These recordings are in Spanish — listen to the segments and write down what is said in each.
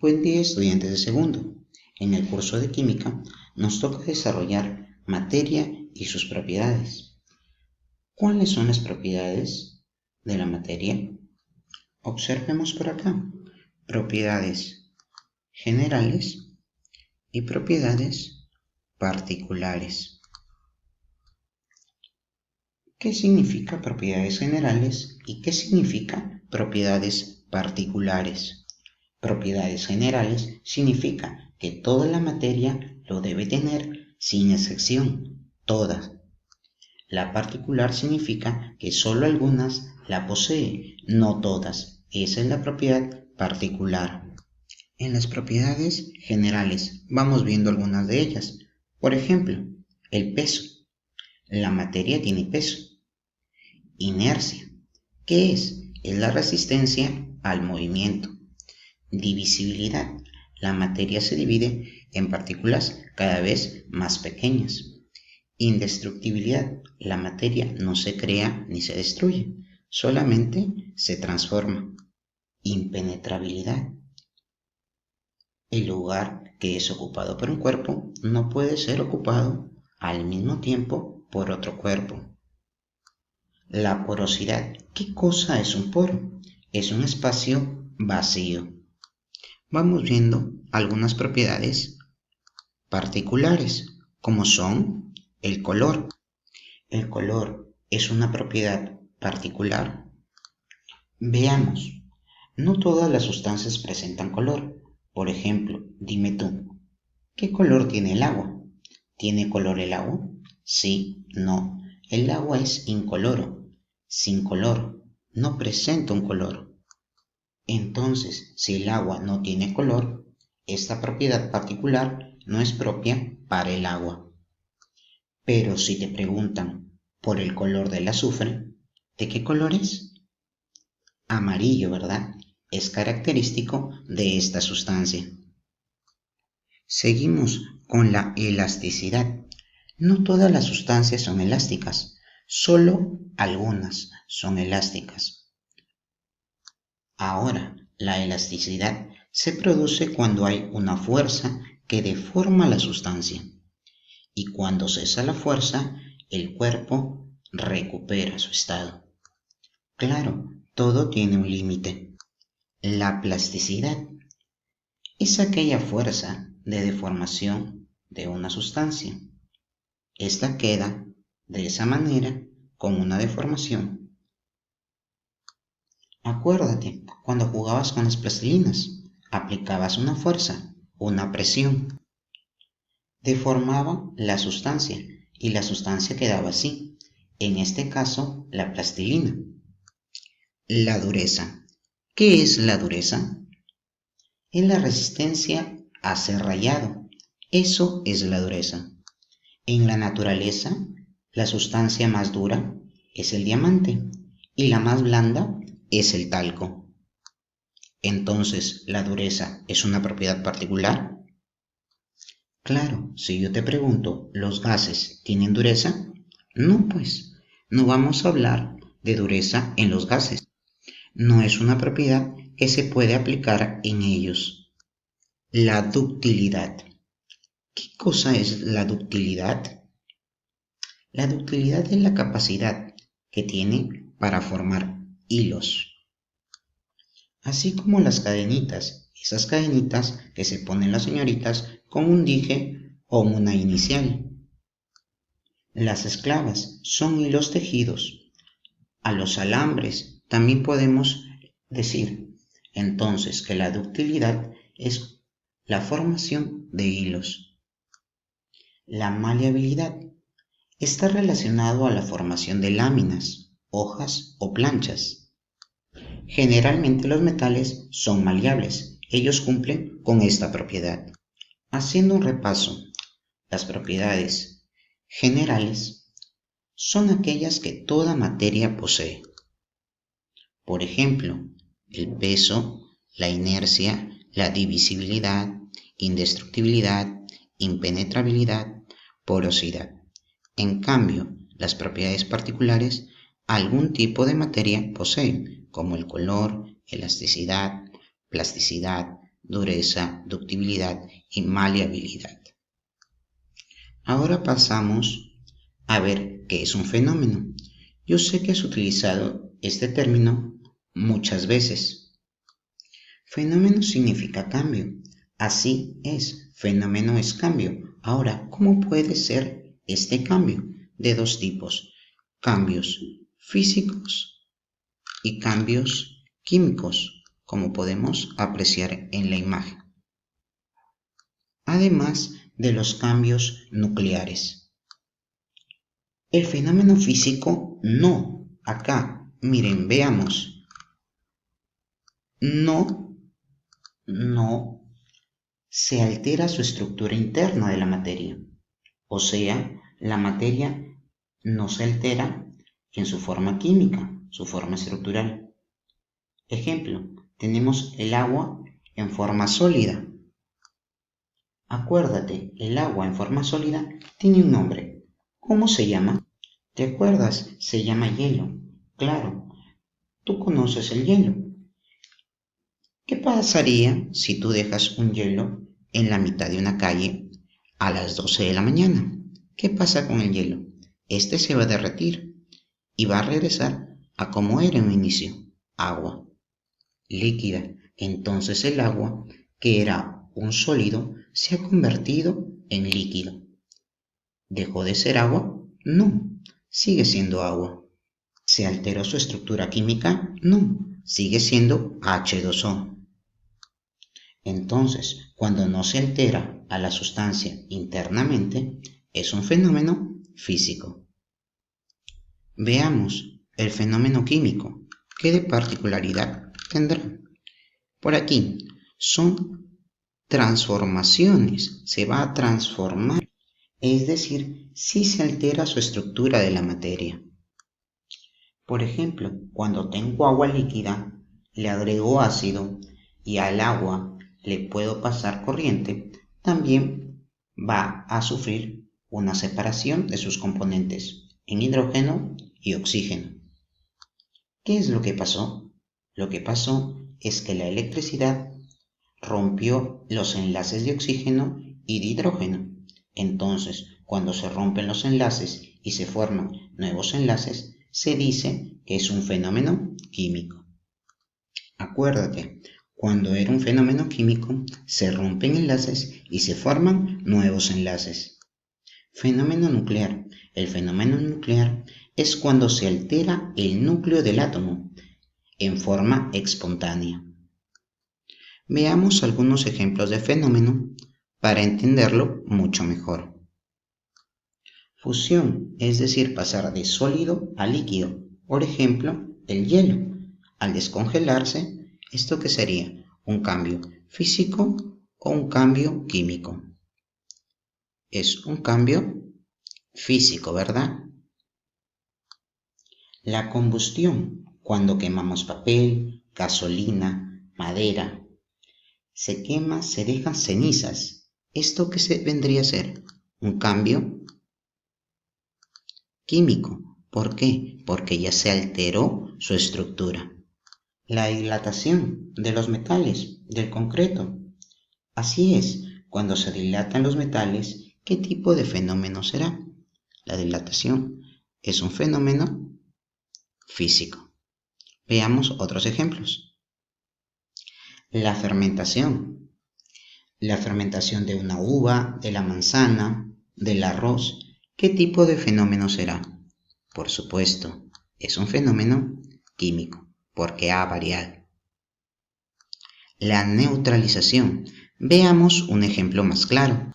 Buen día, estudiantes de segundo. En el curso de química nos toca desarrollar materia y sus propiedades. ¿Cuáles son las propiedades de la materia? Observemos por acá. Propiedades generales y propiedades particulares. ¿Qué significa propiedades generales y qué significa propiedades particulares? Propiedades generales significa que toda la materia lo debe tener sin excepción, todas. La particular significa que solo algunas la posee, no todas. Esa es la propiedad particular. En las propiedades generales vamos viendo algunas de ellas. Por ejemplo, el peso. La materia tiene peso. Inercia. ¿Qué es? Es la resistencia al movimiento. Divisibilidad. La materia se divide en partículas cada vez más pequeñas. Indestructibilidad. La materia no se crea ni se destruye, solamente se transforma. Impenetrabilidad. El lugar que es ocupado por un cuerpo no puede ser ocupado al mismo tiempo por otro cuerpo. La porosidad. ¿Qué cosa es un poro? Es un espacio vacío. Vamos viendo algunas propiedades particulares, como son el color. ¿El color es una propiedad particular? Veamos. No todas las sustancias presentan color. Por ejemplo, dime tú, ¿qué color tiene el agua? ¿Tiene color el agua? Sí, no. El agua es incoloro, sin color, no presenta un color. Entonces, si el agua no tiene color, esta propiedad particular no es propia para el agua. Pero si te preguntan por el color del azufre, ¿de qué color es? Amarillo, ¿verdad? Es característico de esta sustancia. Seguimos con la elasticidad. No todas las sustancias son elásticas, solo algunas son elásticas. Ahora, la elasticidad se produce cuando hay una fuerza que deforma la sustancia. Y cuando cesa la fuerza, el cuerpo recupera su estado. Claro, todo tiene un límite. La plasticidad es aquella fuerza de deformación de una sustancia. Esta queda de esa manera con una deformación. Acuérdate, cuando jugabas con las plastilinas, aplicabas una fuerza, una presión. Deformaba la sustancia y la sustancia quedaba así, en este caso la plastilina. La dureza. ¿Qué es la dureza? Es la resistencia a ser rayado. Eso es la dureza. En la naturaleza, la sustancia más dura es el diamante y la más blanda es el talco. Entonces, ¿la dureza es una propiedad particular? Claro, si yo te pregunto, ¿los gases tienen dureza? No, pues, no vamos a hablar de dureza en los gases. No es una propiedad que se puede aplicar en ellos. La ductilidad. ¿Qué cosa es la ductilidad? La ductilidad es la capacidad que tiene para formar hilos. Así como las cadenitas, esas cadenitas que se ponen las señoritas con un dije o una inicial. Las esclavas son hilos tejidos. A los alambres también podemos decir entonces que la ductilidad es la formación de hilos. La maleabilidad está relacionado a la formación de láminas, hojas o planchas. Generalmente los metales son maleables. Ellos cumplen con esta propiedad. Haciendo un repaso, las propiedades generales son aquellas que toda materia posee. Por ejemplo, el peso, la inercia, la divisibilidad, indestructibilidad, impenetrabilidad, porosidad. En cambio, las propiedades particulares algún tipo de materia poseen, como el color, elasticidad, plasticidad, dureza, ductibilidad y maleabilidad. Ahora pasamos a ver qué es un fenómeno. Yo sé que has utilizado este término muchas veces. Fenómeno significa cambio. Así es, fenómeno es cambio. Ahora, ¿cómo puede ser este cambio? De dos tipos: cambios físicos y cambios químicos, como podemos apreciar en la imagen. Además de los cambios nucleares. El fenómeno físico no. Acá, miren, veamos. No se altera su estructura interna de la materia. O sea, la materia no se altera en su forma química, su forma estructural. Ejemplo, tenemos el agua en forma sólida. Acuérdate, el agua en forma sólida tiene un nombre. ¿Cómo se llama? ¿Te acuerdas? Se llama hielo. Claro, tú conoces el hielo. ¿Qué pasaría si tú dejas un hielo en la mitad de una calle a las 12 de la mañana? ¿Qué pasa con el hielo? Este se va a derretir y va a regresar a como era en un inicio: agua líquida. Entonces el agua, que era un sólido, se ha convertido en líquido. ¿Dejó de ser agua? No, sigue siendo agua. ¿Se alteró su estructura química? No, sigue siendo H2O. Entonces, cuando no se altera a la sustancia internamente, es un fenómeno físico. Veamos el fenómeno químico. ¿Qué de particularidad tendrá? Por aquí son transformaciones. Se va a transformar, es decir, si se altera su estructura de la materia. Por ejemplo, cuando tengo agua líquida, le agrego ácido y al agua le puedo pasar corriente, también va a sufrir una separación de sus componentes en hidrógeno y oxígeno. ¿Qué es lo que pasó? Lo que pasó es que la electricidad rompió los enlaces de oxígeno y de hidrógeno. Entonces, cuando se rompen los enlaces y se forman nuevos enlaces, se dice que es un fenómeno químico. Acuérdate, cuando era un fenómeno químico, se rompen enlaces y se forman nuevos enlaces. Fenómeno nuclear. El fenómeno nuclear es cuando se altera el núcleo del átomo en forma espontánea. Veamos algunos ejemplos de fenómeno para entenderlo mucho mejor. Fusión, es decir, pasar de sólido a líquido. Por ejemplo, el hielo. Al descongelarse, ¿esto qué sería? ¿Un cambio físico o un cambio químico? Es un cambio físico, ¿verdad? La combustión, cuando quemamos papel, gasolina, madera, se quema, se dejan cenizas. ¿Esto qué vendría a ser? Un cambio químico. ¿Por qué? Porque ya se alteró su estructura. La dilatación de los metales, del concreto. Así es, cuando se dilatan los metales, ¿qué tipo de fenómeno será? La dilatación es un fenómeno físico. Veamos otros ejemplos. La fermentación. La fermentación de una uva, de la manzana, del arroz. ¿Qué tipo de fenómeno será? Por supuesto, es un fenómeno químico, porque ha variado. La neutralización. Veamos un ejemplo más claro.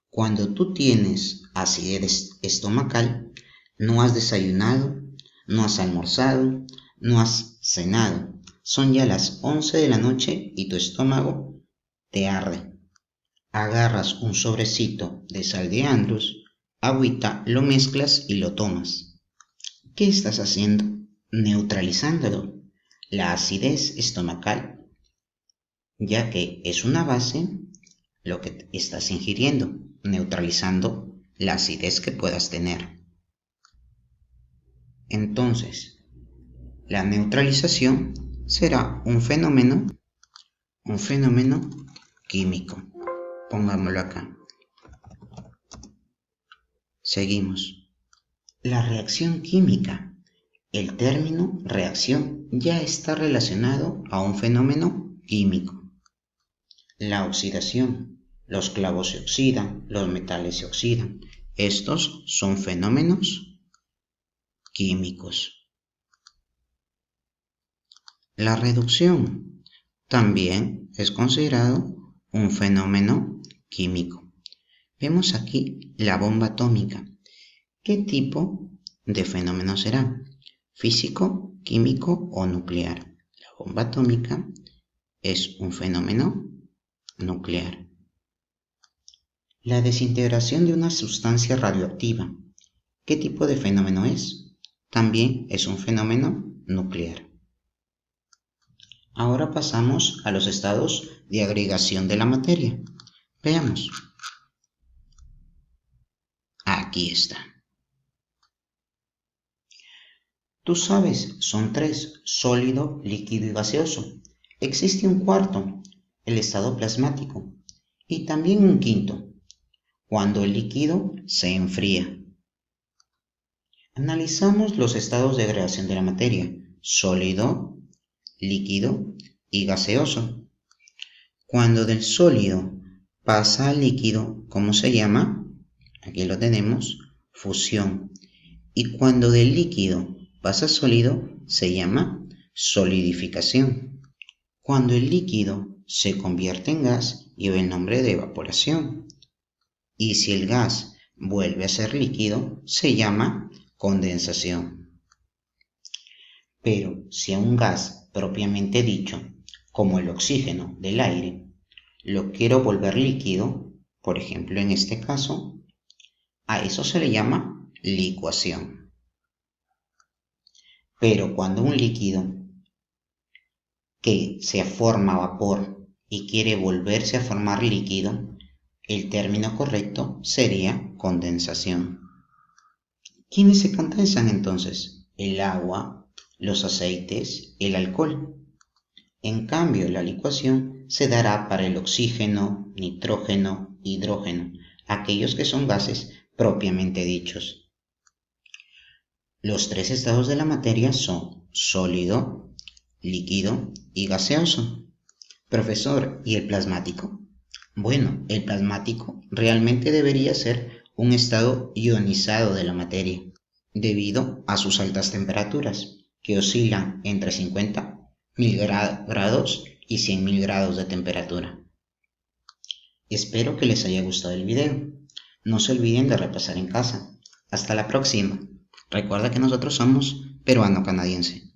Cuando tú tienes acidez estomacal, no has desayunado, no has almorzado, no has cenado. Son ya las 11 de la noche y tu estómago te arde. Agarras un sobrecito de sal de Andrews, agüita, lo mezclas y lo tomas. ¿Qué estás haciendo? Neutralizándolo, la acidez estomacal, ya que es una base lo que estás ingiriendo, neutralizando la acidez que puedas tener. Entonces, la neutralización será un fenómeno un fenómeno químico. Pongámoslo acá. Seguimos. La reacción química. El término reacción ya está relacionado a un fenómeno químico. La oxidación. Los clavos se oxidan, los metales se oxidan. Estos son fenómenos químicos. La reducción también es considerado un fenómeno químico. Vemos aquí la bomba atómica. ¿Qué tipo de fenómeno será? ¿Físico, químico o nuclear? La bomba atómica es un fenómeno nuclear. La desintegración de una sustancia radioactiva. ¿Qué tipo de fenómeno es? También es un fenómeno nuclear. Ahora pasamos a los estados de agregación de la materia. Veamos. Aquí está. Tú sabes, son tres: sólido, líquido y gaseoso. Existe un cuarto, el estado plasmático, y también un quinto, cuando el líquido se enfría. Analizamos los estados de agregación de la materia: sólido, líquido y gaseoso. Cuando del sólido pasa al líquido, ¿cómo se llama? Aquí lo tenemos, fusión. Y cuando del líquido pasa a sólido, se llama solidificación. Cuando el líquido se convierte en gas, lleva el nombre de evaporación. Y si el gas vuelve a ser líquido, se llama condensación. Pero si a un gas propiamente dicho, como el oxígeno del aire, lo quiero volver líquido, por ejemplo en este caso, a eso se le llama licuación. Pero cuando un líquido que se forma vapor y quiere volverse a formar líquido, el término correcto sería condensación. ¿Quiénes se condensan entonces? El agua, los aceites, el alcohol. En cambio, la licuación se dará para el oxígeno, nitrógeno, hidrógeno, aquellos que son gases propiamente dichos. Los tres estados de la materia son sólido, líquido y gaseoso. Profesor, ¿y el plasmático? Bueno, el plasmático realmente debería ser un estado ionizado de la materia, debido a sus altas temperaturas, que oscilan entre 50.000 grados y 100.000 grados de temperatura. Espero que les haya gustado el video. No se olviden de repasar en casa. Hasta la próxima. Recuerda que nosotros somos peruano-canadiense.